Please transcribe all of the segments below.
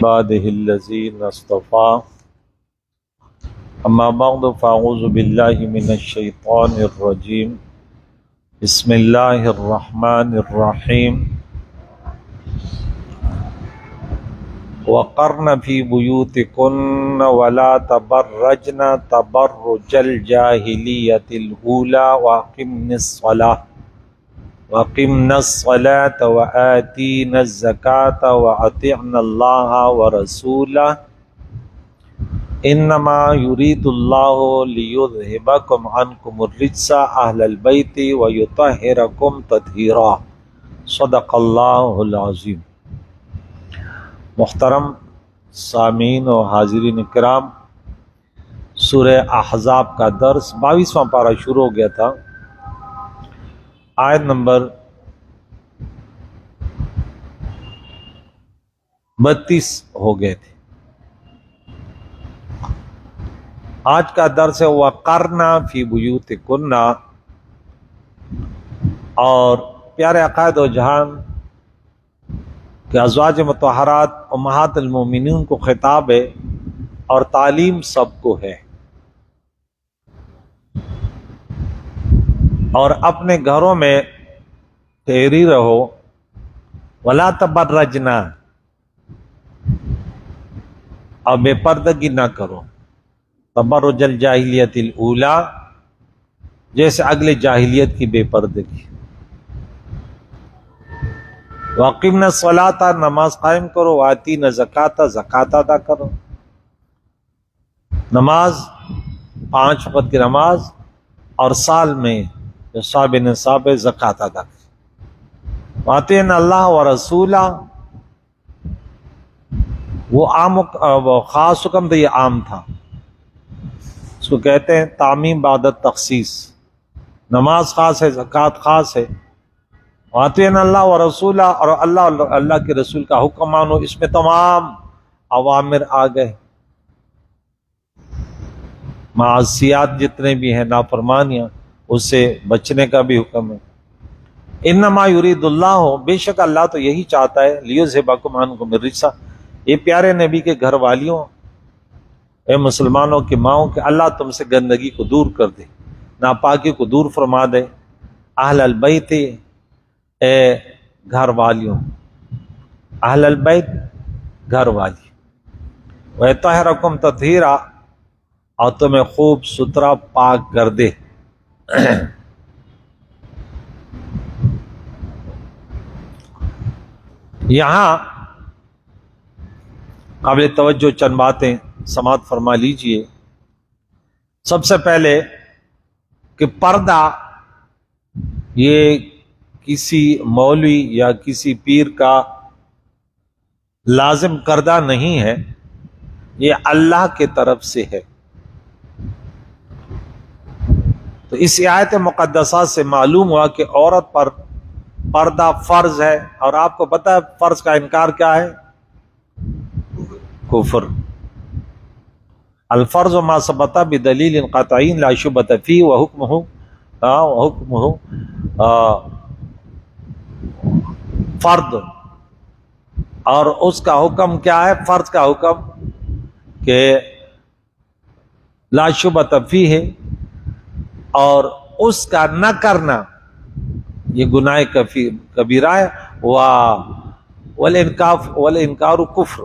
عباده الذين اصطفى أما بعد فأعوذ بالله من الشيطان الرجيم بسم الله الرحمن الرحيم وقرن في بيوتكن ولا تبرجن تبرج الجاهلية الأولى وأقمنا الصلاة وآتينا الزكاة وأطعنا الله ورسوله انما يريد الله ليذهبكم عنكم الرجس اهل البيت ويطهركم تطهيرا صدق اللہ العظیم۔ محترم سامعین و حاضرین کرام، سورہ احزاب کا درس 22واں پارہ شروع ہو گیا تھا، آیت نمبر 32 ہو گئے تھے۔ آج کا درس ہے وَقَرْنَ فِي بُيُوتِكُنَّ، اور پیارے عقائد و جہان کہ ازواج مطہرات امہات المومنین کو خطاب ہے اور تعلیم سب کو ہے، اور اپنے گھروں میں ٹھہری رہو، ولا تبرجنا، اور بے پردگی نہ کرو، تبرج الجاہلیت الاولی، جیسے اگلے جاہلیت کی بے پردگی۔ واقمنا الصلاۃ، نماز قائم کرو، وآتینا الزکاۃ، زکوٰۃ ادا کرو، نماز 5 وقت کی نماز، اور سال میں جو صاحب نصاب ہے زکوٰۃ ادا کرو۔ وآتینا اللہ ورسولہ، وہ خاص حکم تھا، یہ عام تھا، اس کو کہتے ہیں تعمیم بعد التخصیص۔ نماز خاص ہے، زکوٰۃ خاص ہے۔ وَأَطِیعْنَا اللَّهَ وَرَسُولَهُ، اور اللہ کے رسول کا حکم مانو، اس میں تمام اوامر آ گئے، معصیات جتنے بھی ہیں، نافرمانیاں، اس سے بچنے کا بھی حکم ہے۔ انما یرید اللہ، بے شک اللہ تو یہی چاہتا ہے، لیذھبکم عنکم الرجس، یہ پیارے نبی کے گھر والیوں، اے مسلمانوں کی ماؤں، کہ اللہ تم سے گندگی کو دور کر دے، ناپاکی کو دور فرما دے۔ اہل البیت، اے گھر والیوں، اہل البیت گھر والی، وَيُطَہِّرَکُمْ تَطْہِیرًا، اور تمہیں خوب ستھرا پاک کر دے۔ یہاں قابل توجہ چند باتیں سماعت فرما لیجئے۔ سب سے پہلے کہ پردہ یہ کسی مولوی یا کسی پیر کا لازم کردہ نہیں ہے، یہ اللہ کی طرف سے ہے۔ تو اس آیت مقدسہ سے معلوم ہوا کہ عورت پر پردہ فرض ہے، اور آپ کو پتہ ہے فرض کا انکار کیا ہے؟ کفر۔ الفرض ما ثبت بدلیل قطعی لا شبہۃ فیہ وحکمہ فرض، اور اس کا حکم کیا ہے؟ فرض کا حکم کہ لا شبہۃ فیہ، اور اس کا نہ کرنا یہ گناہ کبیرہ ہے، والانکار کفر،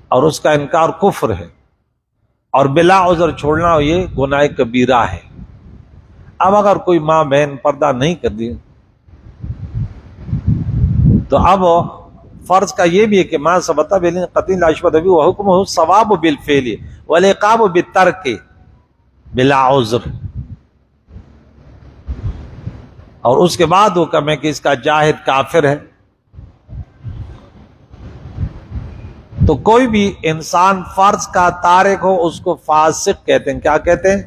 اور اس کا انکار کفر ہے، اور بلا عذر چھوڑنا یہ گناہ کبیرہ ہے۔ اب اگر کوئی ماں بہن پردہ نہیں کر دی تو اب فرض کا یہ بھی ہے کہ ماں ثبت بدلیل قطعی لا شبہۃ فیہ وحکمہ الثواب بالفعل والعقاب بالترک بلا عذر، اور اس کے بعد حکم ہے کہ اس کا جاہد کافر ہے۔ تو کوئی بھی انسان فرض کا تارک ہو اس کو فاسق کہتے ہیں۔ کیا کہتے ہیں؟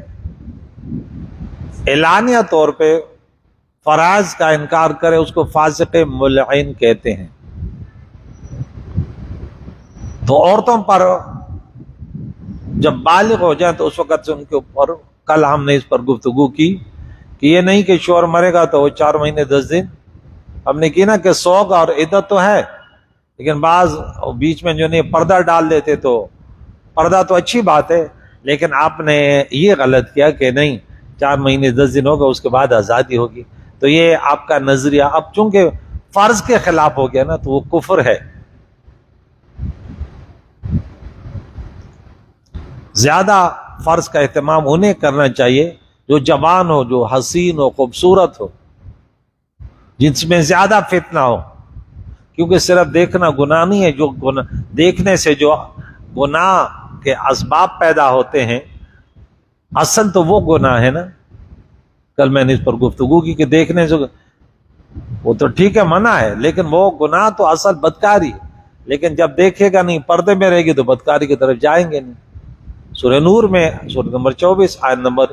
اعلانیہ طور پہ فرائض کا انکار کرے اس کو فاسق ملعن کہتے ہیں۔ تو عورتوں پر جب بالغ ہو جائیں تو اس وقت سے ان کے اوپر، کل ہم نے اس پر گفتگو کی کہ یہ نہیں کہ شوہر مرے گا تو وہ 4 مہینے 10 دن، ہم نے کی نا کہ سوگ اور عدت تو ہے، لیکن بعض بیچ میں جو نہیں پردہ ڈال دیتے، تو پردہ تو اچھی بات ہے، لیکن آپ نے یہ غلط کیا کہ نہیں 4 مہینے 10 دن ہوگا اس کے بعد آزادی ہوگی، تو یہ آپ کا نظریہ اب چونکہ فرض کے خلاف ہو گیا نا، تو وہ کفر ہے۔ زیادہ فرض کا اہتمام انہیں کرنا چاہیے جو جوان ہو، جو حسین ہو، خوبصورت ہو، جس میں زیادہ فتنہ ہو، کیونکہ صرف دیکھنا گناہ نہیں ہے، جو دیکھنے سے جو گناہ کے اسباب پیدا ہوتے ہیں، اصل تو وہ گناہ ہے نا۔ کل میں نے اس پر گفتگو کی کہ دیکھنے سے وہ تو ٹھیک ہے منع ہے، لیکن وہ گناہ تو اصل بدکاری ہے، لیکن جب دیکھے گا نہیں، پردے میں رہے گی تو بدکاری کی طرف جائیں گے نہیں۔ سورہ نور میں سورہ نمبر 24 آیت نمبر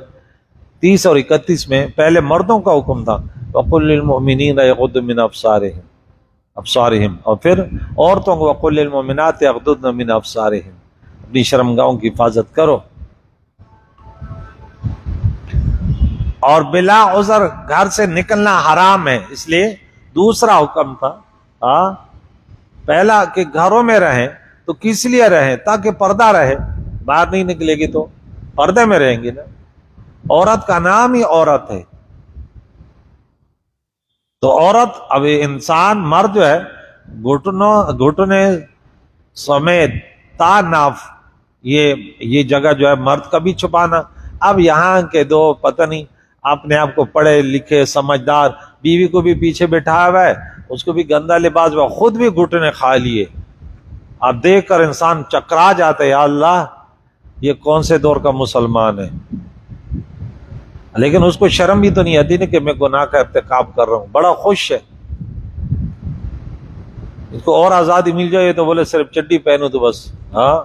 30 اور 31 میں پہلے مردوں کا حکم تھا، وَقُلْ لِلْمُؤْمِنِينَ يَغُضُّوا مِنْ أَبْصَارِهِمْ، اور پھر عورتوں کو وَقُلْ لِلْمُؤْمِنَاتِ يَغْضُضْنَ مِنْ أَبْصَارِهِمْ، اپنی شرمگاہوں کی حفاظت کرو۔ اور بلا عذر گھر سے نکلنا حرام ہے، اس لیے دوسرا حکم تھا۔ پہلا کہ گھروں میں رہیں تو کس لیے رہیں؟ تاکہ پردہ رہے، باہر نہیں نکلے گی تو پردے میں رہیں گی نا۔ عورت کا نام ہی عورت ہے، تو عورت اب انسان مرد جو ہے گھٹنے سمیت تا ناف یہ جگہ جو ہے مرد کا بھی چھپانا۔ اب یہاں کے دو پتہ نہیں اپنے آپ کو پڑھے لکھے سمجھدار، بیوی کو بھی پیچھے بٹھایا ہوا ہے، اس کو بھی گندا لباس ہوا، خود بھی گھٹنے کھا لیے۔ اب دیکھ کر انسان چکرا جاتا ہے، یا اللہ یہ کون سے دور کا مسلمان ہے، لیکن اس کو شرم بھی تو نہیں آتی نا کہ میں گناہ کا ارتکاب کر رہا ہوں، بڑا خوش ہے۔ اس کو اور آزادی مل جائے تو بولے صرف چڈی پہنو تو بس، ہاں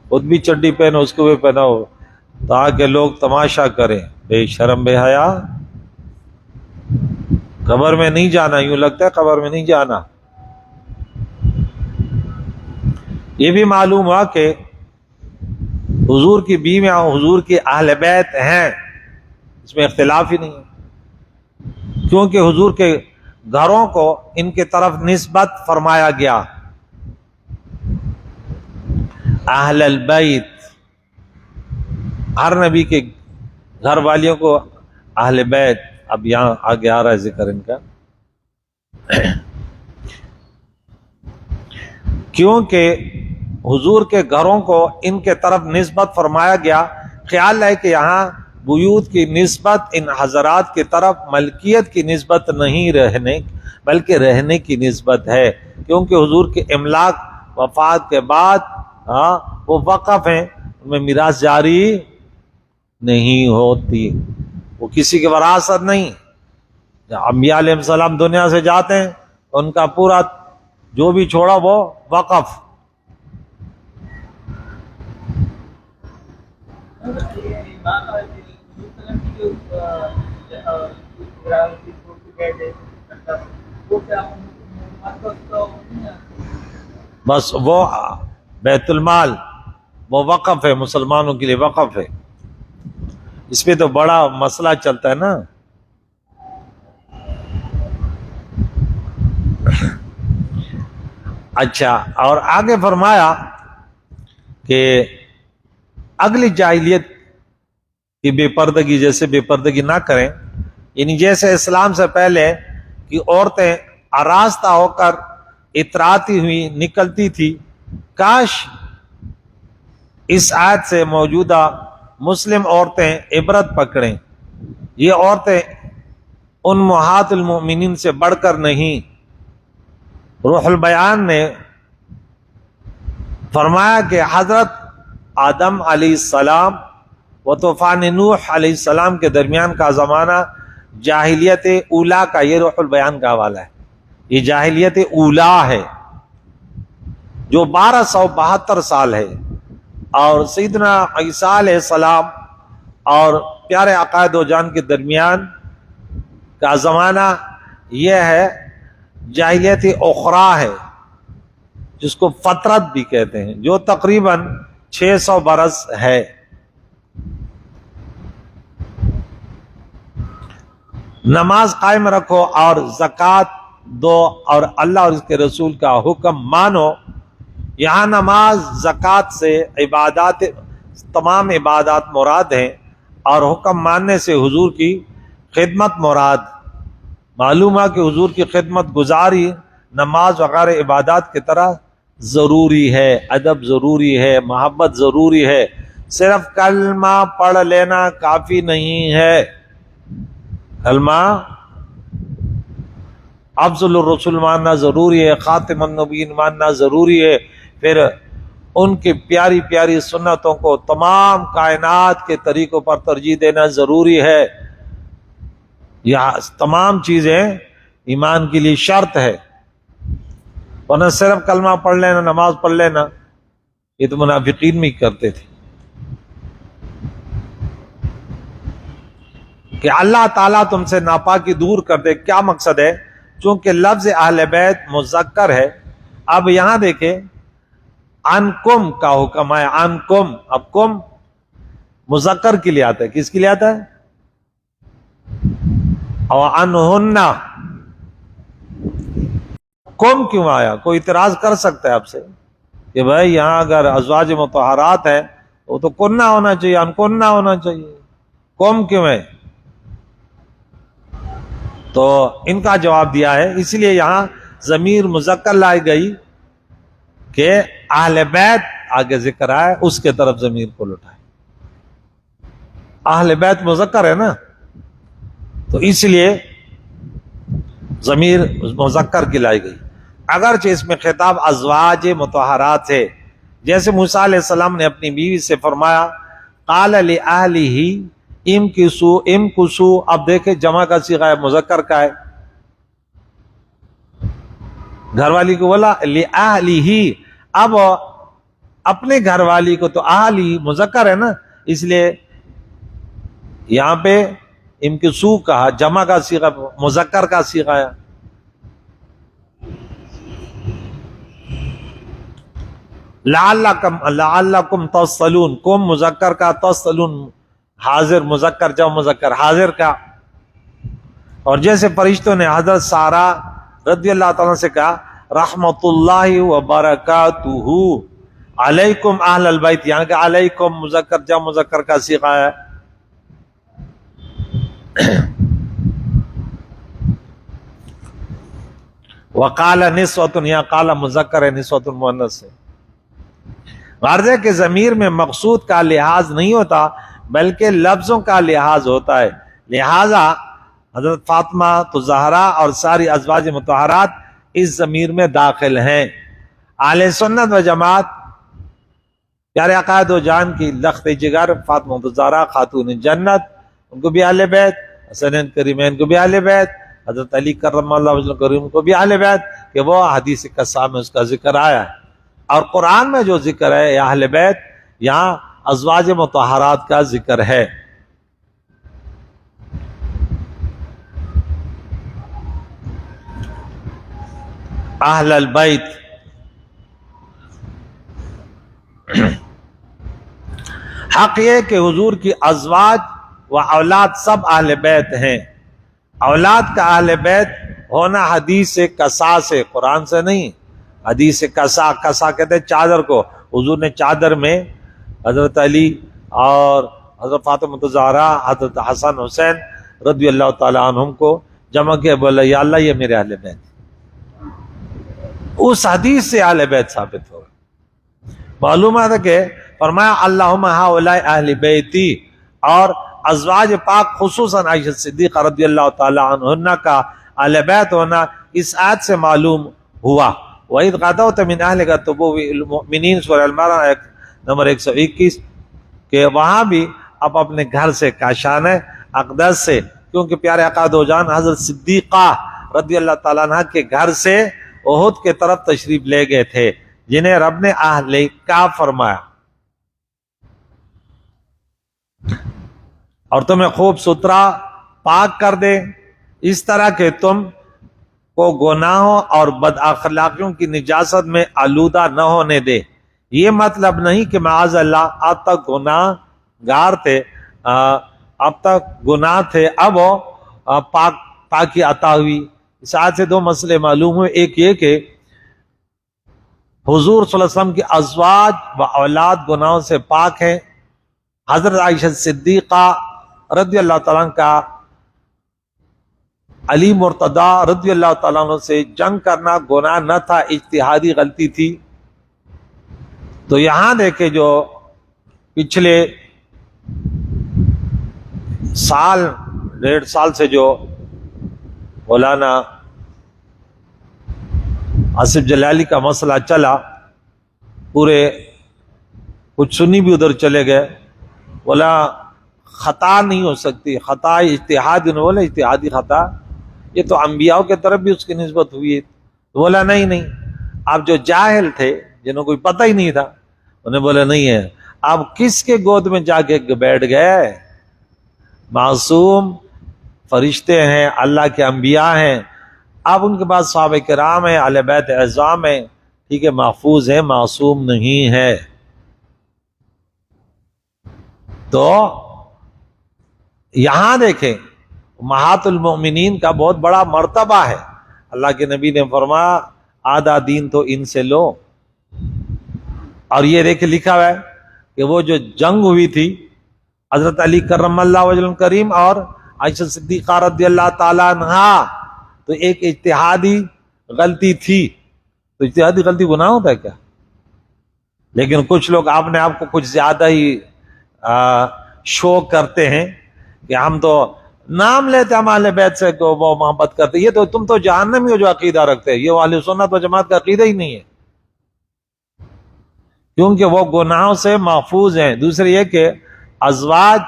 خود بھی چڈی پہنو، اس کو بھی پہناؤ تاکہ لوگ تماشا کریں۔ بے شرم بے حیا، قبر میں نہیں جانا، یوں لگتا ہے قبر میں نہیں جانا۔ یہ بھی معلوم ہوا کہ حضور کی بیویاں حضور کی اہل بیت ہیں، اس میں اختلاف ہی نہیں ہے، کیونکہ حضور کے گھروں کو ان کے طرف نسبت فرمایا گیا، اہل البیت، ہر نبی کے گھر والیوں کو اہل بیت۔ اب یہاں آگے آ رہا ہے ذکر ان کا، کیونکہ حضور کے گھروں کو ان کے طرف نسبت فرمایا گیا۔ خیال ہے کہ یہاں بیوت کی نسبت ان حضرات کی طرف ملکیت کی نسبت نہیں رہنے بلکہ رہنے کی نسبت ہے، کیونکہ حضور کے املاک وفات کے بعد وہ وقف ہیں، ان میں میراث جاری نہیں ہوتی، وہ کسی کی وراثت نہیں۔ انبیاء علیہ السلام دنیا سے جاتے ہیں تو ان کا پورا جو بھی چھوڑا وہ وقف۔ بس وہ بیت المال وہ وقف ہے، مسلمانوں کے لیے وقف ہے، اس پہ تو بڑا مسئلہ چلتا ہے نا۔ اچھا، اور آگے فرمایا کہ اگلی جاہلیت کی بے پردگی، جیسے بے پردگی نہ کریں، یعنی جیسے اسلام سے پہلے کہ عورتیں آراستہ ہو کر اتراتی ہوئی نکلتی تھی، کاش اس آیت سے موجودہ مسلم عورتیں عبرت پکڑیں۔ یہ عورتیں امہات المؤمنین سے بڑھ کر نہیں۔ روح البیان نے فرمایا کہ حضرت آدم علیہ السلام و طوفان نوح علیہ السلام کے درمیان کا زمانہ جاہلیت اولا کا، یہ روح البیان کا حوالہ ہے، یہ جاہلیت اولا ہے جو 1272 سال ہے، اور سیدنا عیسیٰ علیہ السلام اور پیارے عقائد و جان کے درمیان کا زمانہ یہ ہے جاہلیت اخری ہے، جس کو فطرت بھی کہتے ہیں، جو تقریباً 600 برس ہے۔ نماز قائم رکھو اور زکوٰۃ دو اور اللہ اور اس کے رسول کا حکم مانو. یہاں نماز، زکوٰۃ سے عبادات، تمام عبادات مراد ہیں، اور حکم ماننے سے حضور کی خدمت مراد. معلوم ہے کہ حضور کی خدمت گزاری نماز وغیرہ عبادات کی طرح ضروری ہے، ادب ضروری ہے، محبت ضروری ہے. صرف کلمہ پڑھ لینا کافی نہیں ہے. کلمہ افضل الرسول ماننا ضروری ہے، خاتم النبیین ماننا ضروری ہے، پھر ان کی پیاری پیاری سنتوں کو تمام کائنات کے طریقوں پر ترجیح دینا ضروری ہے. یہ تمام چیزیں ایمان کے لیے شرط ہے. ورنہ صرف کلمہ پڑھ لینا، نماز پڑھ لینا، یہ تو منافقین بھی کرتے تھے. کہ اللہ تعالیٰ تم سے ناپاکی دور کر دے. کیا مقصد ہے؟ چونکہ لفظ اہل بیت مذکر ہے. اب یہاں دیکھیں انکم کا حکم ہے. انکم، اب کم مذکر کے لیے آتا ہے. کس کے لیے آتا ہے؟ اور انہنہ کم کیوں آیا؟ کوئی اعتراض کر سکتا ہے آپ سے کہ بھائی یہاں اگر ازواج مطہرات ہے وہ تو کنہ ہونا چاہیے، انکنہ ہونا چاہیے، کم کیوں ہے؟ تو ان کا جواب دیا ہے اس لیے یہاں ضمیر مذکر لائی گئی کہ اہل بیت آگے ذکر آئے، اس کے طرف ضمیر کو لٹائے. اہل بیت مذکر ہے نا، تو اس لیے ضمیر مذکر کی لائی گئی. اگرچہ اس میں خطاب ازواج مطہرات ہے، جیسے موسیٰ علیہ السلام نے اپنی بیوی سے فرمایا قال لأہلہ امکسو. اب دیکھیں جمع کا صیغہ ہے، مذکر کا ہے. گھر والی کو بولا لأہلہ، اب اپنے گھر والی کو، تو اہلی مذکر ہے نا، اس لیے یہاں پہ امکسو کہا، جمع کا صیغہ مذکر کا صیغہ ہے. لعلکم تصلون، کم مذکر کا، تصلون حاضر مذکر، جمع مذکر حاضر کا. اور جیسے فرشتوں نے حضرت سارہ رضی اللہ تعالیٰ سے کہا رحمت اللہ وبرکاتہ علیکم اہل البیت، یہاں کہ علیکم مذکر جمع مذکر کا صیغہ ہے. وقال نسوۃ، یہاں قال مذکر ہے، نسوۃ مؤنث ہے. غرض ہے کہ ضمیر میں مقصود کا لحاظ نہیں ہوتا بلکہ لفظوں کا لحاظ ہوتا ہے. لہذا حضرت فاطمہ تو زہرا اور ساری ازواج مطہرات اس ضمیر میں داخل ہیں. اہل سنت و جماعت پیارے عقائد و جان کی لخت جگر فاطمہ تو زہرا خاتون جنت، ان کو بھی اہل بیت، حسنین کریمین کو بھی اہل بیت، حضرت علی کرم اللہ وجہ کریم کو بھی اہل بیت، کہ وہ حدیث قصہ میں اس کا ذکر آیا ہے. اور قرآن میں جو ذکر ہے اہل بیت، یہاں ازواج مطہرات کا ذکر ہے. اہل البیت، حق یہ کہ حضور کی ازواج و اولاد سب اہل بیت ہیں. اولاد کا اہل بیت ہونا حدیث قصا سے، قرآن سے نہیں. حدیث قصا، قصا کہتے ہیں چادر کو. حضور نے چادر میں حضرت علی اور حضرت فاطمہ الزہرا، حضرت حسن حسین رضی اللہ تعالی عنہم کو جمع کیا، بولا یا اللہ یہ میرے اہل بیت. اس حدیث سے اہل بیت ثابت ہوگا. معلوم ہے کہ فرمایا اللہم ہؤلاء اہل بیتی، اور ازواج پاک خصوصاً عائشہ صدیقہ رضی اللہ تعالی عنہ کا اہل بیت ہونا اس آیت سے معلوم ہوا. وَإِذْ غَدَوْتَ مِنْ أَهْلِكَ تُبَوِّئُ الْمُؤْمِنِينَ سورہ المائدہ نمبر 121، کہ وہاں بھی اب اپنے گھر سے کاشان ہے اقدس سے، کیونکہ پیارے عقائد و جان حضرت صدیقہ رضی اللہ تعالیٰ عنہ کے گھر سے احد کے طرف تشریف لے گئے تھے، جنہیں رب نے اہل کعب فرمایا. اور تمہیں خوب ستھرا پاک کر دے، اس طرح کہ تم کو گناہوں اور بد اخلاقیوں کی نجاست میں آلودہ نہ ہونے دے. یہ مطلب نہیں کہ معاذ اللہ اب تک گناہ گار تھے، اب تک گناہ تھے، اب وہ پاکی عطا ہوئی، اس آیت سے دو مسئلے معلوم ہوئے. ایک یہ کہ حضور صلی اللہ علیہ وسلم کے ازواج و اولاد گناہوں سے پاک ہیں. حضرت عائشہ صدیقہ رضی اللہ تعالیٰ عنہ کا علی مرتضی رضی اللہ تعالیٰ عنہ سے جنگ کرنا گناہ نہ تھا، اجتہادی غلطی تھی. تو یہاں دیکھیں جو پچھلے سال 1.5 سال سے جو مولانا آصف جلالی کا مسئلہ چلا، پورے کچھ سنی بھی ادھر چلے گئے، بولا خطا نہیں ہو سکتی، خطا اجتہاد، انہوں نے بولا اجتہادی خطا یہ تو انبیاء کی طرف بھی اس کی نسبت ہوئی ہے. تو بولا نہیں، آپ جو جاہل تھے جنہوں کوئی پتہ ہی نہیں تھا انہیں بولا نہیں ہے. آپ کس کے گود میں جا کے بیٹھ گئے؟ معصوم فرشتے ہیں، اللہ کے انبیاء ہیں، آپ ان کے پاس صحابہ کرام ہیں، اہل بیت اعظام ہیں، ٹھیک ہے، محفوظ ہیں، معصوم نہیں ہے. تو یہاں دیکھیں امہات المؤمنین کا بہت بڑا مرتبہ ہے. اللہ کے نبی نے فرمایا آدھا دین تو ان سے لو. اور یہ دیکھیں لکھا ہوا ہے کہ وہ جو جنگ ہوئی تھی حضرت علی کرم اللہ وجہ کریم اور عائشہ صدیقہ رضی اللہ تعالیٰ عنہا، تو ایک اجتہادی غلطی تھی. تو اجتہادی غلطی گناہ ہوتا ہے کیا؟ لیکن کچھ لوگ اپنے آپ کو کچھ زیادہ ہی شو کرتے ہیں کہ ہم تو نام لیتے ہم اہل بیت سے کو وہ محبت کرتے. یہ تو تم تو جہنمی ہو جو عقیدہ رکھتے ہیں. یہ اہل سنت و جماعت کا عقیدہ ہی نہیں ہے، کیونکہ وہ گناہوں سے محفوظ ہیں. دوسرے یہ کہ ازواج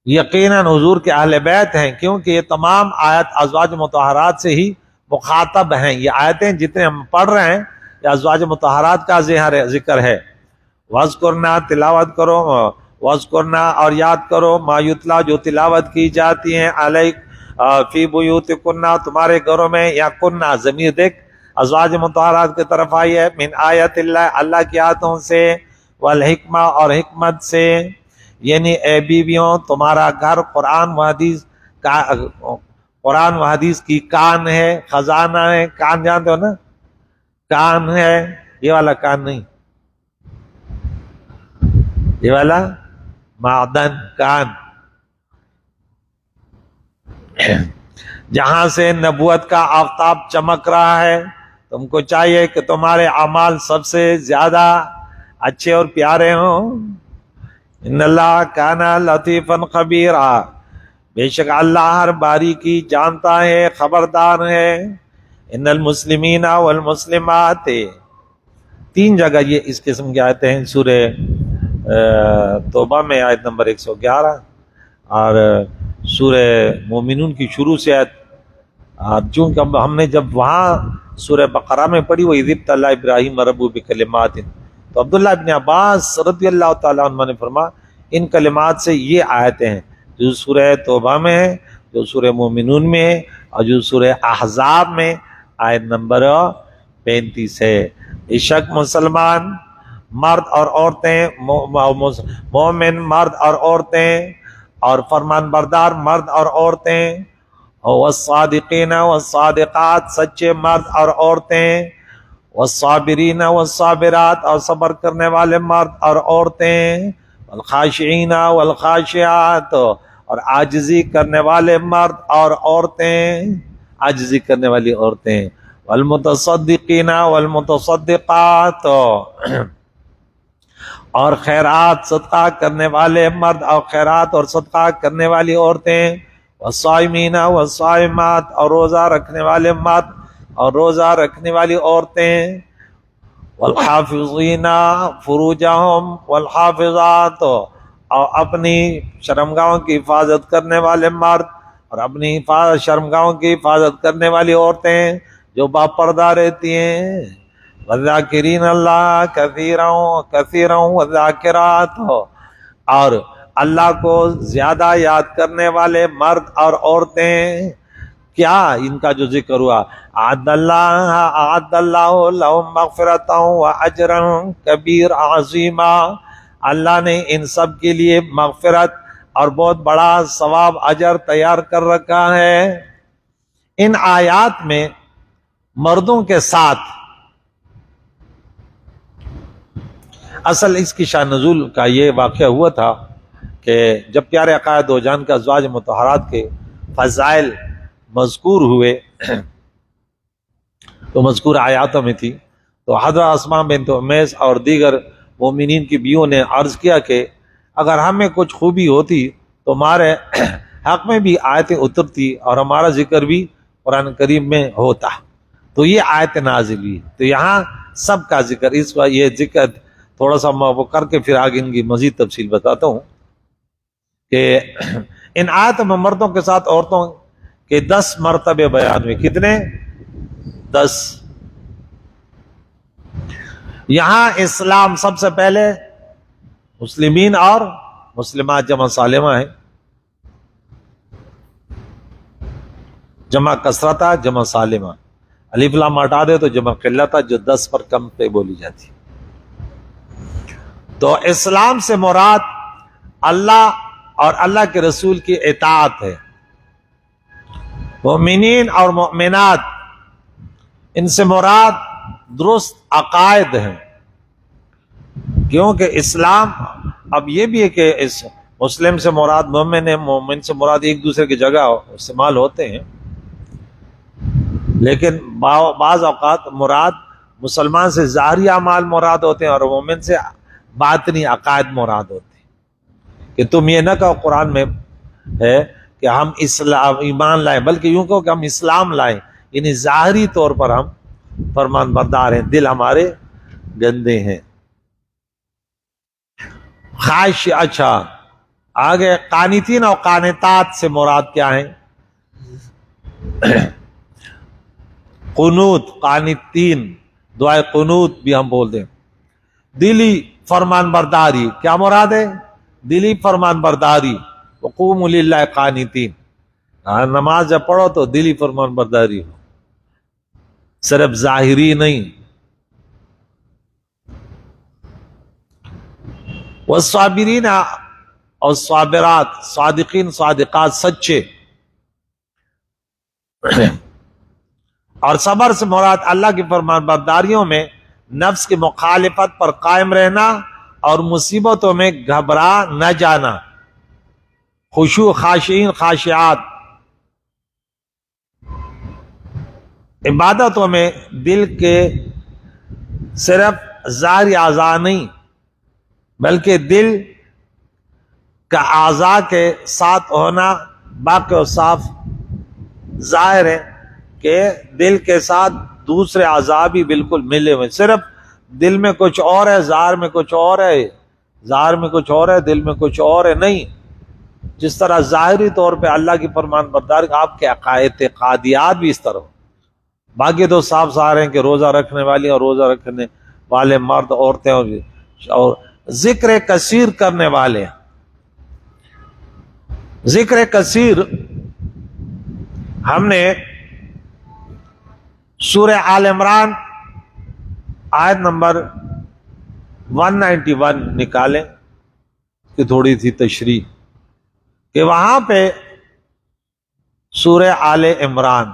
یقیناً حضور کے اہل بیت ہیں، کیونکہ یہ تمام آیت ازواج مطہرات سے ہی مخاطب ہیں. یہ آیتیں جتنے ہم پڑھ رہے ہیں یہ ازواج مطہرات کا ذکر ہے. وَاذْكُرْنَا تلاوت کرو، وَاذْكُرْنَا اور یاد کرو، ما یتلا جو تلاوت کی جاتی ہیں، علیک فی بیوتکنا تمہارے گھروں میں، یا کننا ضمیر دیکھ ازواج مطہرات کی طرف آئی ہے، من آیت اللہ اللہ کی آیتوں سے، والحکمہ اور حکمت سے، یعنی اے بیویوں تمہارا گھر قرآن و حدیث کی کان ہے، خزانہ ہے. کان جانتے ہو نا، کان ہے، یہ والا کان نہیں، یہ والا معدن کان، جہاں سے نبوت کا آفتاب چمک رہا ہے. تم کو چاہیے کہ تمہارے اعمال سب سے زیادہ اچھے اور پیارے ہوں. ان اللہ کان لطیفا خبیرا، بے شک اللہ ہر باریکی جانتا ہے، خبردار ہے. ان المسلمین والمسلمات، 3 جگہ یہ اس قسم کی آیتیں ہیں سورہ توبہ میں آیت نمبر 111 اور سورہ مومنون کی شروع سے آیت. چونکہ ہم نے جب وہاں سورہ بقرہ میں پڑھی وہ اذ ابتلی ابراہیم ربہ بکلمات، تو عبداللہ ابن عباس رضی اللہ تعالیٰ عنہ نے فرمایا ان کلمات سے یہ آیتیں ہیں جو سورہ توبہ میں ہے، جو سورہ مومنون میں ہے، اور جو سورہ احزاب میں آیت نمبر 35 ہے. بے شک مسلمان مرد اور عورتیں، مومن مرد اور عورتیں، اور فرمان بردار مرد اور عورتیں، والصادقین والصادقات سچے مرد اور عورتیں، والصابرین والصابرات اور صبر کرنے والے مرد اور عورتیں، والخاشعین والخاشعات اور عاجزی کرنے والے مرد اور عورتیں، عاجزی کرنے والی عورتیں، والمتصدقین والمتصدقات اور خیرات صدقہ کرنے والے مرد اور خیرات اور صدقہ کرنے والی عورتیں، والصائمین والصائمات اور روزہ رکھنے والے مرد اور روزہ رکھنے والی عورتیں، والحافظین فروجہم والحافظات اور اپنی شرمگاہوں کی حفاظت کرنے والے مرد اور اپنی شرمگاہوں کی حفاظت کرنے والی عورتیں جو باپردہ رہتی ہیں، والذاکرین اللہ کثیرا والذاکرات اور اللہ کو زیادہ یاد کرنے والے مرد اور عورتیں. کیا ان کا جو ذکر ہوا، اعد اللہ لہم مغفرتا واجرا کبیرا عظیما، اللہ نے ان سب کے لیے مغفرت اور بہت بڑا ثواب اجر تیار کر رکھا ہے. ان آیات میں مردوں کے ساتھ اصل اس کی شان نزول کا یہ واقعہ ہوا تھا کہ جب پیارے عقائد دو جان کا ازواج مطہرات کے فضائل مذکور ہوئے تو مذکور آیاتوں میں تھی، تو حضرت اسماء بنت امیس اور دیگر مومنین کی بیووں نے عرض کیا کہ اگر ہمیں کچھ خوبی ہوتی تو ہمارے حق میں بھی آیتیں اترتی اور ہمارا ذکر بھی قرآن کریم میں ہوتا، تو یہ آیت نازل ہوئی۔ تو یہاں سب کا ذکر، اس وقت یہ ذکر تھوڑا سا میں وہ کر کے پھر آگے ان کی مزید تفصیل بتاتا ہوں کہ ان آیتوں میں مردوں کے ساتھ عورتوں کے 10 مرتبے بیان ہوئے۔ کتنے؟ 10۔ یہاں اسلام سب سے پہلے مسلمین اور مسلمات جمع سالمہ ہے، جمع کثرتا جمع سالمہ، الف لام ہٹا دے تو جمع قلتا جو 10 پر کم پہ بولی جاتی۔ تو اسلام سے مراد اللہ اور اللہ کے رسول کی اطاعت ہے، مومنین اور مومنات ان سے مراد درست عقائد ہیں، کیونکہ اسلام اب یہ بھی ہے کہ اس مسلم سے مراد مومن ہے، مومن سے مراد ایک دوسرے کی جگہ استعمال ہوتے ہیں، لیکن بعض اوقات مراد مسلمان سے ظاہری اعمال مراد ہوتے ہیں اور مومن سے باطنی عقائد مراد ہوتے ہیں، کہ تم یہ نہ کہو قرآن میں ہے کہ ہم اسلام ایمان لائیں، بلکہ یوں کہو کہ ہم اسلام لائیں، یعنی ظاہری طور پر ہم فرمان بردار ہیں، دل ہمارے گندے ہیں۔ خواہش، اچھا آگے قانتین اور قانتات سے مراد کیا ہیں؟ قنوت، قانتین دعائے قنوت بھی ہم بول دیں، دلی فرمان برداری، کیا مراد ہے؟ دلی فرمان برداری، وقوموا للہ قانتین، نماز جب پڑھو تو دلی فرمان برداری ہو، صرف ظاہری نہیں۔ والصابرین اور صابرات، صادقین صادقات سچے، اور صبر سے مراد اللہ کی فرمان برداریوں میں نفس کی مخالفت پر قائم رہنا اور مصیبتوں میں گھبرا نہ جانا، خشوع، خاشعین خاشعات، عبادتوں میں دل کے صرف ظاہری اعضاء نہیں بلکہ دل کا اعضاء کے ساتھ ہونا باقی و صاف ظاہر ہے کہ دل کے ساتھ دوسرے اعضاء بھی بالکل ملے ہوئے، صرف دل میں کچھ اور ہے، ظاہر میں کچھ اور ہے، ظاہر میں کچھ اور ہے، دل میں کچھ اور ہے، نہیں۔ جس طرح ظاہری طور پہ اللہ کی فرمان برداری، آپ کے عقائد اعتقادیات بھی اس طرح ہو، باقی تو صاف ظاہر ہیں کہ روزہ رکھنے والی اور روزہ رکھنے والے مرد، عورتیں اور ذکر کثیر کرنے والے۔ ذکر کثیر ہم نے سورہ آل عمران آیت نمبر 191 نکالیں کہ تھوڑی سی تشریح، کہ وہاں پہ سورہ آل عمران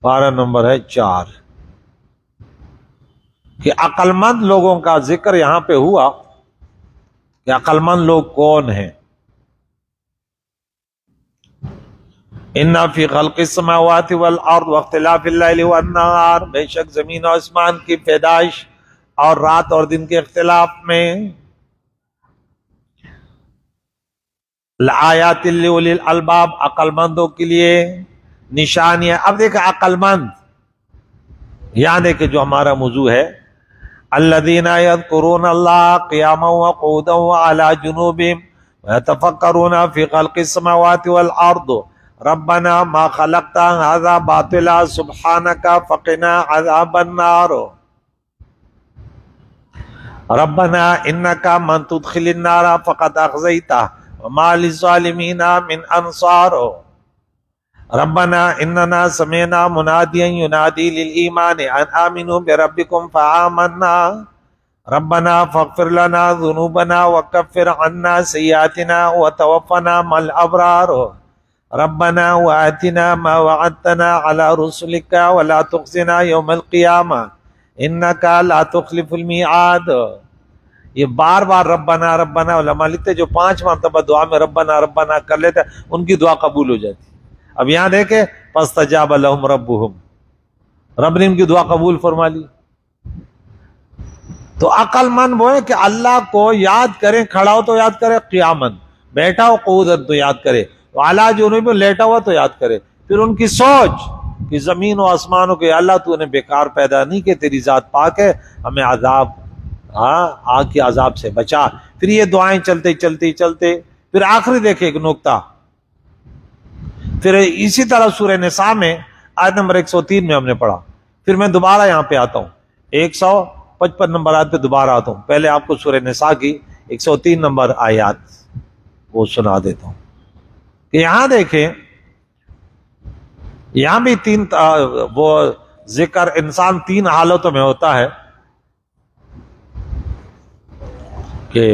پارہ نمبر ہے 4، کہ عقل مند لوگوں کا ذکر یہاں پہ ہوا کہ عقل مند لوگ کون ہیں۔ ان فی خلق السماوات والارض واختلاف اللیل والنہار، بے شک زمین و آسمان کی پیدائش اور رات اور دن کے اختلاف میں لآیات لأولی الالباب، عقل مندوں کے لیے نشانیاں۔ اب دیکھیں عقل مند، یہاں دیکھیں جو ہمارا موضوع ہے، الذین یذکرون اللہ قیاما وقعودا وعلی جنوبہم ویتفکرون فی خلق السماوات والارض ربنا ما خلقت هذا باطلا سبحانک فقنا عذاب النار ربنا انک من تدخل النار فقد اخزیتہ وما للظالمین من انصار ربنا اننا سمعنا منادیا ینادی للایمان ان آمنوا بربکم فآمنا ربنا فاغفر لنا ذنوبنا وكفر عنا سيئاتنا وتوفنا مع الابرار ربنا وآتنا ما وعدتنا على رسلك ولا تخزنا يوم القيامة انك لا تخلف الميعاد. یہ بار بار ربنا ربنا علماء لکھتے جو 5 مرتبہ دعا میں ربنا ربنا کر لیتے ان کی دعا قبول ہو جاتی. اب یہاں دیکھیں فاستجاب لهم ربهم، رب نے ان کی دعا قبول فرما لی. تو عقل مند وہ ہے کہ اللہ کو یاد کریں، کھڑا ہو تو یاد کرے، قیامن بیٹھا ہو قعودن تو یاد کرے، اعلیٰ جنوب میں لیٹا ہوا تو یاد کرے. پھر ان کی سوچ کہ زمین و آسمانوں کے اللہ تو نے بیکار پیدا نہیں کہ تیری ذات پاک ہے، ہمیں عذاب آگ کے عذاب سے بچا. پھر یہ دعائیں چلتے چلتے چلتے پھر آخری دیکھے ایک نقطہ. پھر اسی طرح سورہ نساء میں آیت نمبر 103 میں ہم نے پڑھا. پھر میں دوبارہ یہاں پہ آتا ہوں 155 نمبر آیت پہ دوبارہ آتا ہوں. پہلے آپ کو سورہ نساء کی 103 نمبر آیات وہ سنا دیتا ہوں کہ یہاں دیکھیں، یہاں بھی 3 وہ ذکر انسان 3 حالتوں میں ہوتا ہے کہ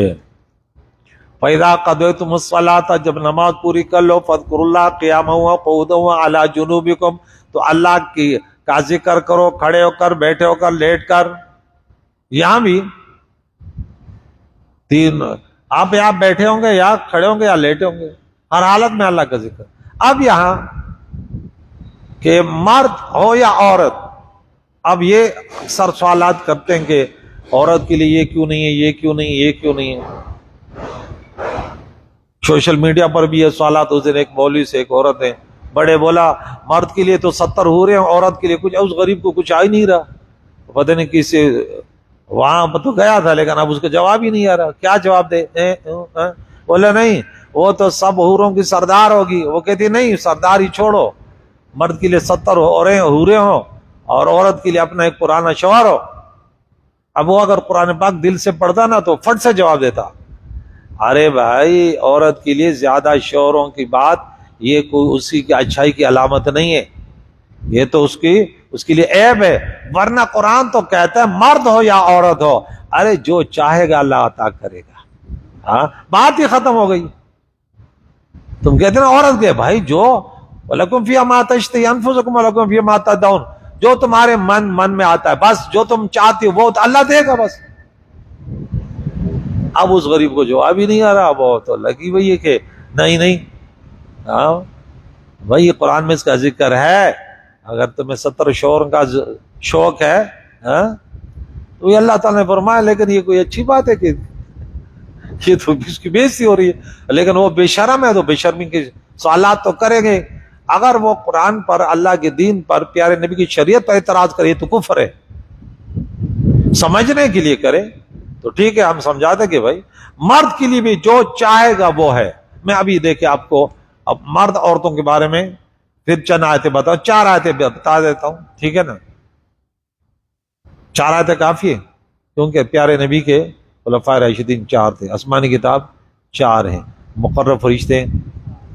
فَإِذَا قَضَيْتُمُ الصَّلَاةَ، جب نماز پوری کر لو، فَاذْكُرُوا اللَّهَ قِيَامًا وَقُعُودًا وَعَلَىٰ جُنُوبِكُمْ، تو اللہ کا ذکر کرو کھڑے ہو کر، بیٹھے ہو کر، لیٹ کر. یہاں بھی 3، آپ یہاں بیٹھے ہوں گے یا کھڑے ہوں گے یا لیٹے ہوں گے، ہر حالت میں اللہ کا ذکر. اب یہاں کہ مرد ہو یا عورت، اب یہ اکثر سوالات کرتے ہیں کہ عورت کے لیے یہ کیوں نہیں ہے، یہ کیوں نہیں، یہ کیوں نہیں ہے. سوشل میڈیا پر بھی یہ سوالات. اس دن ایک مولوی سے ایک عورت ہے بڑے بولا مرد کے لیے تو 70 ہو رہے ہیں، عورت کے لیے کچھ، اس غریب کو کچھ آ ہی نہیں رہا. پتہ نہیں کسی وہاں تو گیا تھا لیکن اب اس کا جواب ہی نہیں آ رہا. کیا جواب دے؟ بولا نہیں وہ تو سب حوروں کی سردار ہوگی. وہ کہتی نہیں، سردار ہی چھوڑو، مرد کے لیے 70 حوریں ہوں اور عورت کے لیے اپنا ایک پرانا شوہر ہو. اب وہ اگر قرآن پاک دل سے پڑھتا نا تو فٹ سے جواب دیتا. ارے بھائی، عورت کے لیے زیادہ شوہروں کی بات یہ کوئی اسی کی اچھائی کی علامت نہیں ہے، یہ تو اس کے لیے عیب ہے. ورنہ قرآن تو کہتا ہے مرد ہو یا عورت ہو، ارے جو چاہے گا اللہ عطا کرے گا. ہاں، بات ہی ختم ہو گئی. تم کہتے نا عورت کے، بھائی جو وَلَكُمْ فِيهَا مَا تَشْتَهِي أَنفُسُكُمْ وَلَكُمْ فِيهَا مَا تَدَّعُونَ، جو تمہارے من میں آتا ہے بس، جو تم چاہتے ہو وہ اللہ دے گا بس. اب اس غریب کو جواب ہی نہیں آ رہا. وہ تو لگی ہوئی ہے کہ نہیں. ہاں بھائی، قرآن میں اس کا ذکر ہے. اگر تمہیں 70 شوہر کا شوق ہے تو یہ اللہ تعالیٰ نے فرمایا. لیکن یہ کوئی اچھی بات ہے کہ یہ تو اس کی بےزتی ہو رہی ہے. لیکن وہ بے شرم ہے تو بے شرمی کے سوالات تو کریں گے. اگر وہ قرآن پر، اللہ کے دین پر، پیارے نبی کی شریعت پر اعتراض کرے تو کفر ہے. سمجھنے کے لیے کرے تو ٹھیک ہے، ہم سمجھاتے کہ بھائی مرد کے لیے بھی جو چاہے گا وہ ہے. میں ابھی دیکھیں آپ کو اب مرد عورتوں کے بارے میں پھر چند آیتیں بتاؤ، 4 آیتیں بتا دیتا ہوں، ٹھیک ہے نا. 4 آیتیں کافی ہے کیونکہ پیارے نبی کے خلفائے راشدین 4 تھے، آسمانی کتاب 4 ہیں، مقرر فرشتے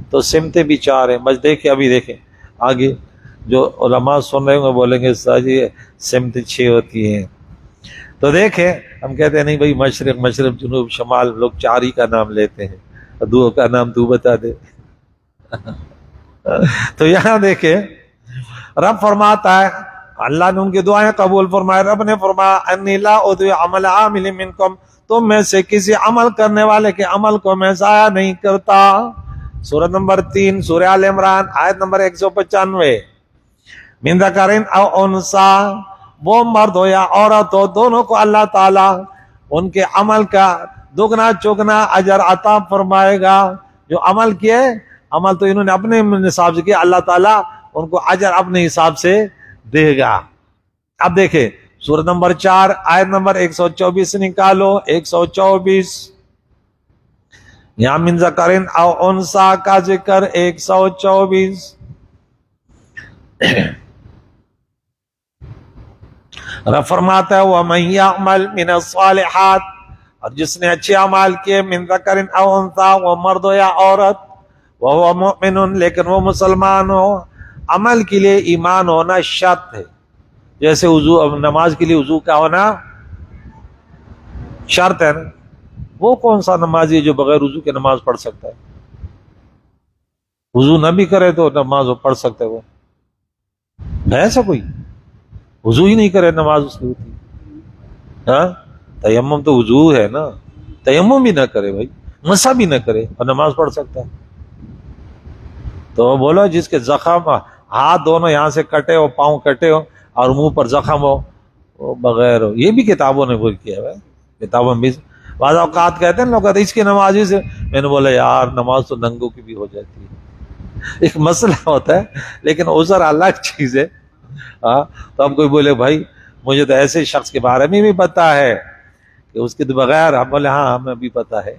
تو سمتیں بھی 4 ہیں. بس دیکھیں ابھی دیکھیں آگے جو علماء سن رہے ہوں گے بولیں گے ساجی سمت 6 ہوتی ہیں. تو دیکھیں ہم کہتے ہیں نہیں بھائی، مشرق جنوب شمال، لوگ 4 ہی کا نام لیتے ہیں. دو کا نام تو بتا دے. تو یہاں دیکھیں رب فرماتا ہے، اللہ نے ان کی دعائیں قبول فرمائے. رب نے فرمایا انی لا اضیع عمل عامل منکم، تم میں سے کسی عمل کرنے والے کے عمل کو میں ضائع نہیں کرتا. سورہ نمبر 3 سورہ آل عمران آیت نمبر 195. من ذکر او انثی، وہ مرد ہو یا عورت ہو، دونوں کو اللہ تعالیٰ ان کے عمل کا دگنا چگنا اجر عطا فرمائے گا. جو عمل کیے، عمل تو انہوں نے اپنے حساب سے کیا، اللہ تعالیٰ ان کو اجر اپنے حساب سے دے گا. اب دیکھیں سورۃ نمبر 4 آیت نمبر 124 نکالو. 124 یہاں من ذکرن او انثی کا ذکر 124. رب فرماتا ہے وَمَن يَعْمَلْ مِنَ الصَّالِحَاتِ، اور جس نے اچھے اعمال کیے، من ذکر او انثی، وہ مرد ہو یا عورت، وَهُوَ مُؤْمِنٌ، لیکن وہ مسلمان ہو. عمل کے لیے ایمان ہونا شرط ہے. جیسے وضو، نماز کے لیے وضو کا ہونا شرط ہے نا. وہ کون سا نمازی ہے جو بغیر وضو کے نماز پڑھ سکتا ہے؟ وضو نہ بھی کرے تو نماز وہ پڑھ سکتا ہے. وہ ہے ایسا کوئی وضو ہی نہیں کرے نماز اس کی ہوتی؟ ہاں تیمم تو وضو ہے نا. تیمم بھی نہ کرے بھائی، مسح بھی نہ کرے اور نماز پڑھ سکتا ہے؟ تو بولو جس کے زخم ہاتھ دونوں یہاں سے کٹے ہو، پاؤں کٹے ہو اور منہ پر زخم ہو، وہ بغیر ہو. یہ بھی کتابوں نے وہ کیا ہے، کتابوں میں بعض اوقات کہتے ہیں لوگ کہتے ہیں اس کی نماز ہی سے. میں نے بولا یار نماز تو ننگوں کی بھی ہو جاتی ہے. ایک مسئلہ ہوتا ہے لیکن عذر الگ چیز ہے. ہاں تو اب کوئی بولے بھائی مجھے تو ایسے شخص کے بارے میں بھی پتا ہے کہ اس کے بغیر، ہم بولے ہاں ہمیں بھی پتا ہے،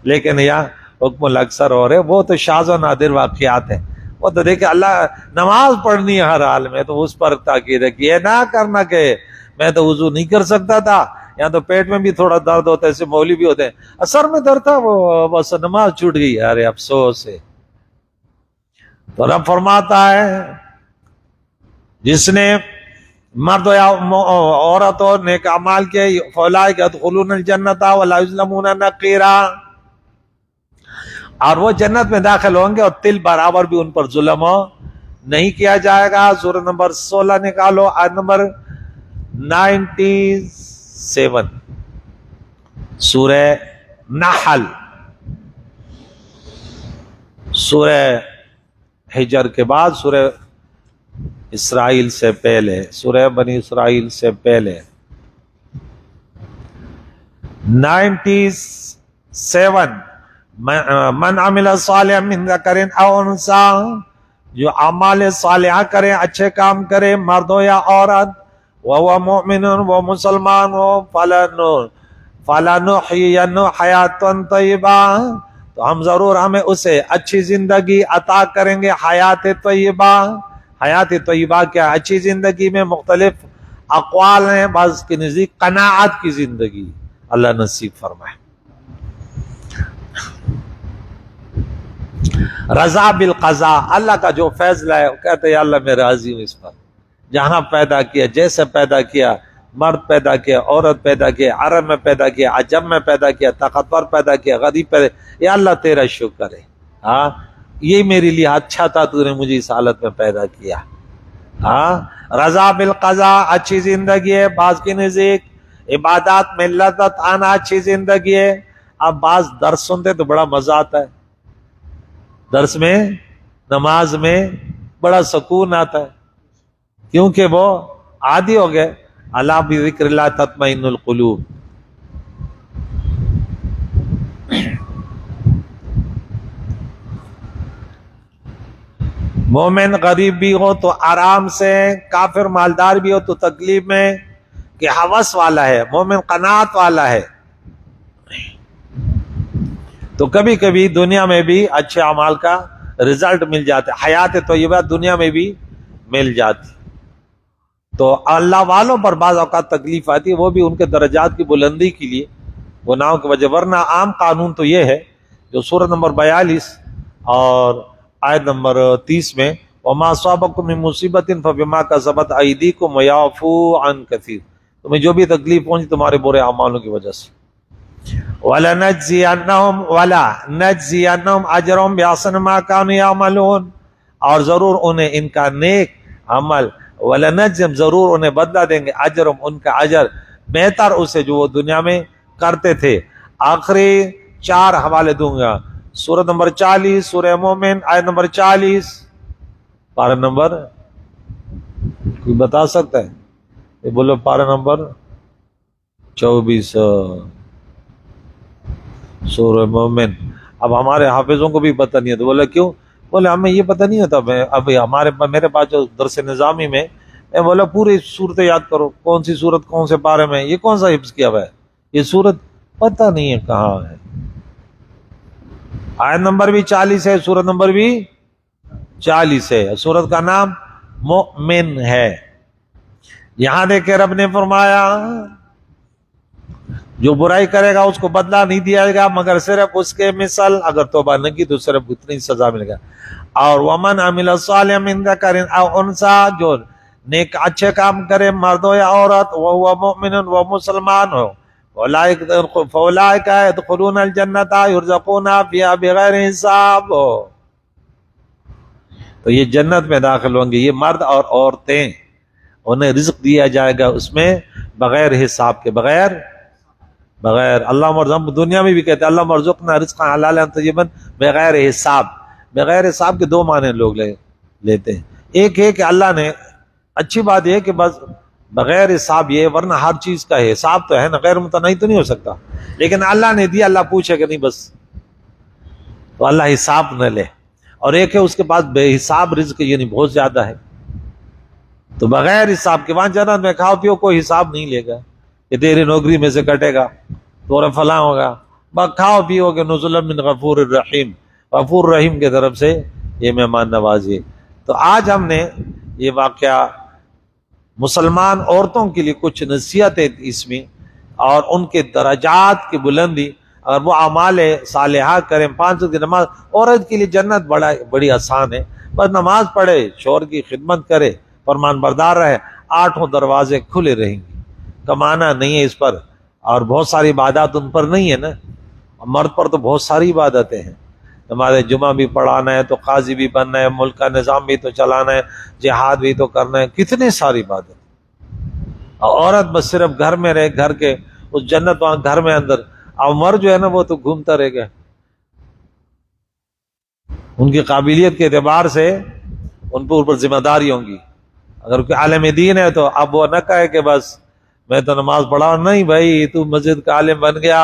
لیکن یہاں حکم الاکثر ہو رہے، وہ تو شاذ و نادر واقعات ہیں. وہ تو دیکھیں اللہ نماز پڑھنی ہے ہر حال میں، تو اس پر تاکید ہے کہ یہ نہ کرنا کہ میں تو وضو نہیں کر سکتا تھا، یا تو پیٹ میں بھی تھوڑا درد ہوتا ہے، ایسے مولوی بھی ہوتے ہیں سر میں درد تھا وہ بس نماز چھوٹ گئی. ارے افسوس ہے. تو رب فرماتا ہے جس نے مرد یا عورت اور نیک اعمال کے فاولئک یدخلون الجنۃ ولا یظلمون نقیرا، اور وہ جنت میں داخل ہوں گے اور تل برابر بھی ان پر ظلم نہیں کیا جائے گا. سورہ نمبر 16 نکالو، آیت نمبر 97. سورہ نحل، سورہ حجر کے بعد سورہ اسرائیل سے پہلے، سورہ بنی اسرائیل سے پہلے. 97. من عمل صالحا من ذکر او انثی، جو اعمال صالحہ کرے، اچھے کام کرے، مرد ہو یا عورت، وہو مؤمن، وہ مسلمان ہو، فلنحیینہ حیاتا طیبہ، تو ہم ضرور ہمیں اسے اچھی زندگی عطا کریں گے. حیات طیبہ، حیات طیبہ کیا؟ اچھی زندگی میں مختلف اقوال ہیں، بعض کے نزدیک قناعت کی زندگی اللہ نصیب فرمائے. رضا بالقضاء، اللہ کا جو فیصلہ ہے، وہ کہتے ہیں یا اللہ میں راضی ہوں اس پر. جہاں پیدا کیا، جیسے پیدا کیا، مرد پیدا کیا، عورت پیدا کیا، عرب میں پیدا کیا، عجم میں پیدا کیا، طاقتور پیدا کیا، غریب پیدا کیا، یا اللہ تیرا شکر ہے. ہاں یہ میرے لیے اچھا تھا، تو نے مجھے اس حالت میں پیدا کیا. ہاں رضا بالقضاء اچھی زندگی ہے. بعض کی نزدیک عبادات میں لذت آنا اچھی زندگی ہے. اب بعض درس سنتے تو بڑا مزہ آتا ہے، درس میں، نماز میں بڑا سکون آتا ہے، کیونکہ وہ عادی ہو گئے. الا بذکر اللہ تطمئن القلوب. مومن غریب بھی ہو تو آرام سے، کافر مالدار بھی ہو تو تکلیف میں، کہ ہوس والا ہے، مومن قناعت والا ہے. تو کبھی کبھی دنیا میں بھی اچھے اعمال کا رزلٹ مل جاتا ہے، حیات طیبہ دنیا میں بھی مل جاتی. تو اللہ والوں پر بعض اوقات تکلیف آتی ہے، وہ بھی ان کے درجات کی بلندی کے لیے، گناہوں کی وجہ. ورنہ عام قانون تو یہ ہے جو سورہ نمبر 42 اور آیت نمبر 30 میں، وما اصابکم من مصیبت فبما کسبت ایدیکم ویعفو عن کثیر، تمہیں جو بھی تکلیف پہنچی تمہارے برے اعمالوں کی وجہ سے. وَلَنَجْزِيَنَّهُمْ أَجْرَهُمْ بِأَحْسَنِ مَا كَانُوا يَعْمَلُونَ، اور ضرور انہیں ان کا نیک عمل، وَلَنَجْزِيَنَّهُمْ ضرور انہیں بدلہ دیں گے، اجرم ان کا اجر، بہتر اسے جو وہ دنیا میں کرتے تھے. آخری 4 حوالے دوں گا. سورہ نمبر 40 سورہ مومن، آیت نمبر 40، پارہ نمبر کوئی بتا سکتا ہے؟ یہ بولو پارہ نمبر 24 سورہ مومن. اب ہمارے حافظوں کو بھی پتہ نہیں ہے، تو بولا کیوں؟ بولے ہمیں یہ پتہ نہیں ہوتا. میں اب میرے پاس جو درس نظامی میں بولا پوری صورت یاد کرو، کون سی صورت کون سے پارے میں، یہ کون سا حفظ کیا ہوا ہے، یہ صورت پتہ نہیں ہے کہاں ہے. آیت نمبر بھی 40 ہے، سورت نمبر بھی 40 ہے. سورت کا نام مؤمن ہے. یہاں دیکھے رب نے فرمایا جو برائی کرے گا اس کو بدلہ نہیں دیا جائے گا مگر صرف اس کے مثل، اگر توبہ نہ کی تو صرف اتنی سزا ملے گا. اور ومن عمل صالحا من ذکر او انثی، جو نیک اچھے کام کرے، مرد ہو یا عورت، وہ مؤمن وہ مسلمان ہو، فاولئک يدخلون الجنۃ یرزقون فیہا بغیر حساب. تو یہ جنت میں داخل ہوں گے، یہ مرد اور عورتیں، انہیں رزق دیا جائے گا اس میں بغیر حساب کے، بغیر اللہ مرزق. دنیا میں بھی کہتے ہیں اللہ مرزقنا رزقا حلالا طیبا بغیر حساب. بغیر حساب کے دو معنی لوگ لیتے ہیں. ایک ہے کہ اللہ نے، اچھی بات یہ کہ بس بغیر حساب، یہ ورنہ ہر چیز کا حساب تو ہے نا، غیر متناہی تو نہیں ہو سکتا، لیکن اللہ نے دیا، اللہ پوچھے کہ نہیں بس، تو اللہ حساب نہ لے. اور ایک ہے اس کے پاس بے حساب رزق، یعنی بہت زیادہ ہے، تو بغیر حساب کے. وہاں جنت میں کھاؤ پیو کوئی حساب نہیں لے گا کہ تیری نوکری میں سے کٹے گا تو فلاں ہوگا، بس کھاؤ پیو گے. نزلا من غفور الرحیم، غفور رحیم کی طرف سے یہ مہمان نوازی. تو آج ہم نے یہ واقعہ مسلمان عورتوں کے لیے کچھ نصیحتیں اس میں، اور ان کے درجات کی بلندی، اگر وہ اعمال صالحہ کریں، 5 وقت کی نماز. عورت کے لیے جنت بڑی آسان ہے، بس نماز پڑھے، شوہر کی خدمت کرے، فرمان بردار رہے، 8 دروازے کھلے رہیں گے. کمانا نہیں ہے اس پر، اور بہت ساری عبادات ان پر نہیں ہے نا. مرد پر تو بہت ساری عبادتیں ہیں، ہمارے جمعہ بھی پڑھانا ہے، تو قاضی بھی بننا ہے، ملک کا نظام بھی تو چلانا ہے، جہاد بھی تو کرنا ہے، کتنی ساری عبادت. اور عورت بس صرف گھر میں رہے، گھر کے اس جنت وہاں گھر میں اندر. اور مرد جو ہے نا وہ تو گھومتا رہے گا. ان کی قابلیت کے اعتبار سے ان پر ذمہ داری ہوں گی. اگر کوئی عالم دین ہے تو اب وہ نہ کہے کہ بس میں تو نماز پڑھا، نہیں بھائی تو مسجد کا عالم بن گیا.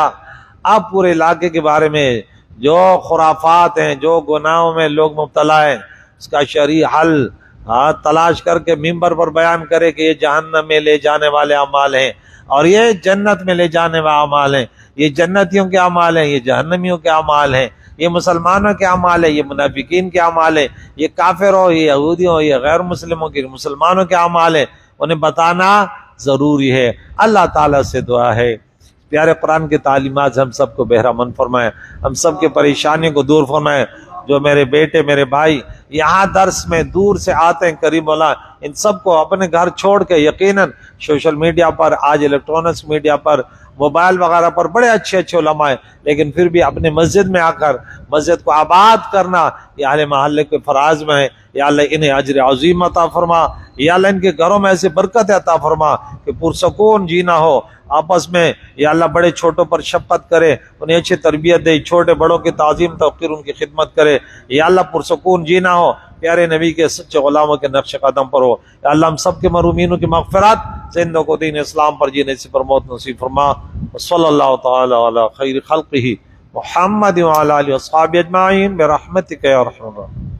اب پورے علاقے کے بارے میں جو خرافات ہیں، جو گناہوں میں لوگ مبتلا ہیں، اس کا شرعی حل تلاش کر کے ممبر پر بیان کرے کہ یہ جہنم میں لے جانے والے اعمال ہیں اور یہ جنت میں لے جانے والے اعمال ہیں، یہ جنتیوں کے اعمال ہیں، یہ جہنمیوں کے اعمال ہیں، یہ مسلمانوں کے اعمال ہیں، یہ منافقین کے اعمال ہیں، یہ کافر ہو، یہ یہودی ہو، یہ غیر مسلموں کے، مسلمانوں کے اعمال ہیں. انہیں بتانا ضروری ہے. اللہ تعالیٰ سے دعا ہے پیارے قرآن کی تعلیمات سے ہم سب کو بہرہ مند فرمائے، ہم سب کے پریشانیوں کو دور فرمائے. جو میرے بیٹے، میرے بھائی یہاں درس میں دور سے آتے ہیں، کریم اللہ ان سب کو اپنے گھر چھوڑ کے، یقیناً سوشل میڈیا پر، آج الیکٹرانکس میڈیا پر، موبائل وغیرہ پر بڑے اچھے علماء ہیں، لیکن پھر بھی اپنے مسجد میں آ کر مسجد کو آباد کرنا یہ اہل محلے کے فراز میں ہے. یا اللہ انہیں اجر عظیم عطا فرما، یا اللہ ان کے گھروں میں ایسے برکت عطا فرما کہ پرسکون جینا ہو آپس میں. یا اللہ بڑے چھوٹوں پر شفقت کرے، انہیں اچھی تربیت دے، چھوٹے بڑوں کی تعظیم توقیر ان کی خدمت کرے. یا اللہ پرسکون جینا ہو، پیارے نبی کے سچے غلاموں کے نقش قدم پر ہو. یا اللہ ہم سب کے مرحومینوں کی مغفرات، زندوں کو دین اسلام پر جینے سے پر موت نصیب فرما. صلی اللہ تعالی علی خیر خلقہ محمد وعلی آلہ وصحبہ اجمعین برحمتک یا ارحم الراحمین.